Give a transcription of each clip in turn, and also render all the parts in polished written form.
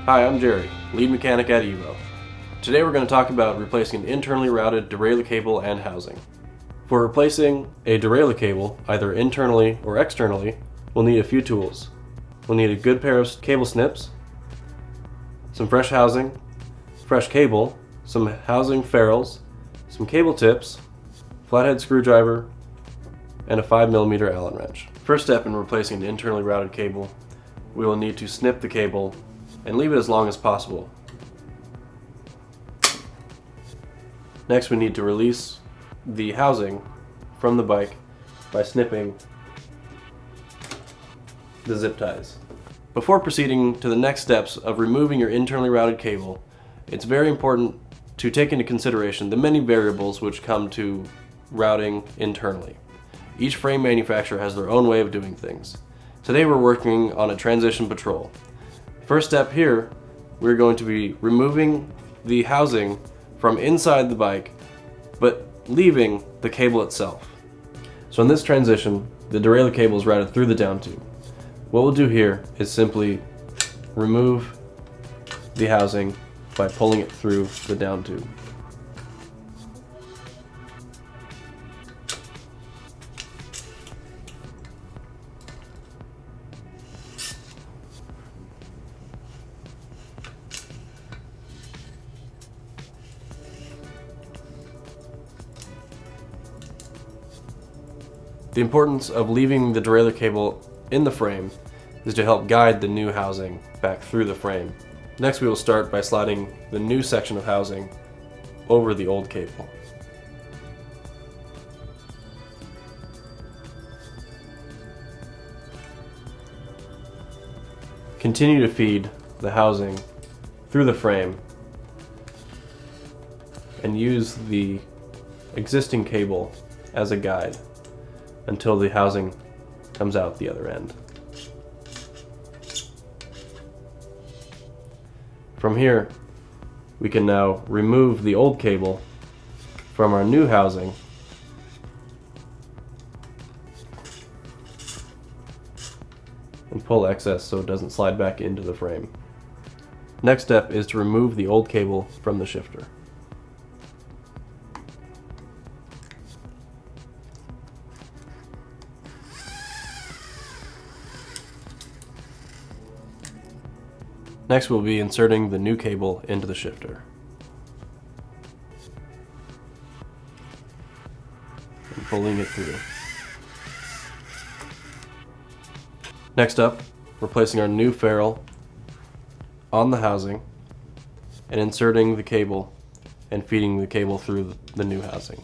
Hi, I'm Jerry, lead mechanic at Evo. Today we're going to talk about replacing an internally routed derailleur cable and housing. For replacing a derailleur cable, either internally or externally, we'll need a few tools. We'll need a good pair of cable snips, some fresh housing, fresh cable, some housing ferrules, some cable tips, flathead screwdriver, and a 5mm Allen wrench. First step in replacing an internally routed cable, we will need to snip the cable and leave it as long as possible. Next, we need to release the housing from the bike by snipping the zip ties. Before proceeding to the next steps of removing your internally routed cable, it's very important to take into consideration the many variables which come to routing internally. Each frame manufacturer has their own way of doing things. Today we're working on a transition patrol. First step here, we're going to be removing the housing from inside the bike, but leaving the cable itself. So in this transition, the derailleur cable is routed through the down tube. What we'll do here is simply remove the housing by pulling it through the down tube. The importance of leaving the derailleur cable in the frame is to help guide the new housing back through the frame. Next, we will start by sliding the new section of housing over the old cable. Continue to feed the housing through the frame and use the existing cable as a guide until the housing comes out the other end. From here, we can now remove the old cable from our new housing and pull excess so it doesn't slide back into the frame. Next step is to remove the old cable from the shifter. Next, we'll be inserting the new cable into the shifter. And pulling it through. Next up, we're placing our new ferrule on the housing and inserting the cable and feeding the cable through the new housing.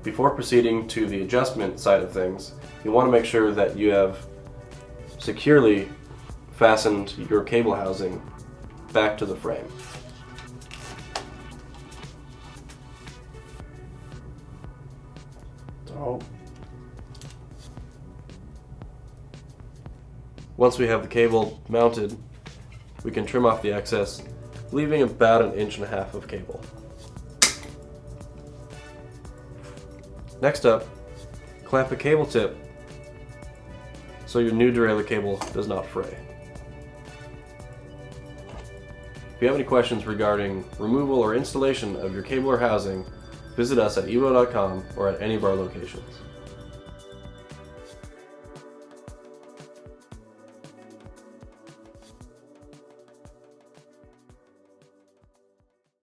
Before proceeding to the adjustment side of things, you want to make sure that you have securely fastened your cable housing back to the frame. So, once we have the cable mounted, we can trim off the excess, leaving about 1.5 inches of cable. Next up, clamp a cable tip so your new derailleur cable does not fray. If you have any questions regarding removal or installation of your cable or housing, visit us at evo.com or at any of our locations.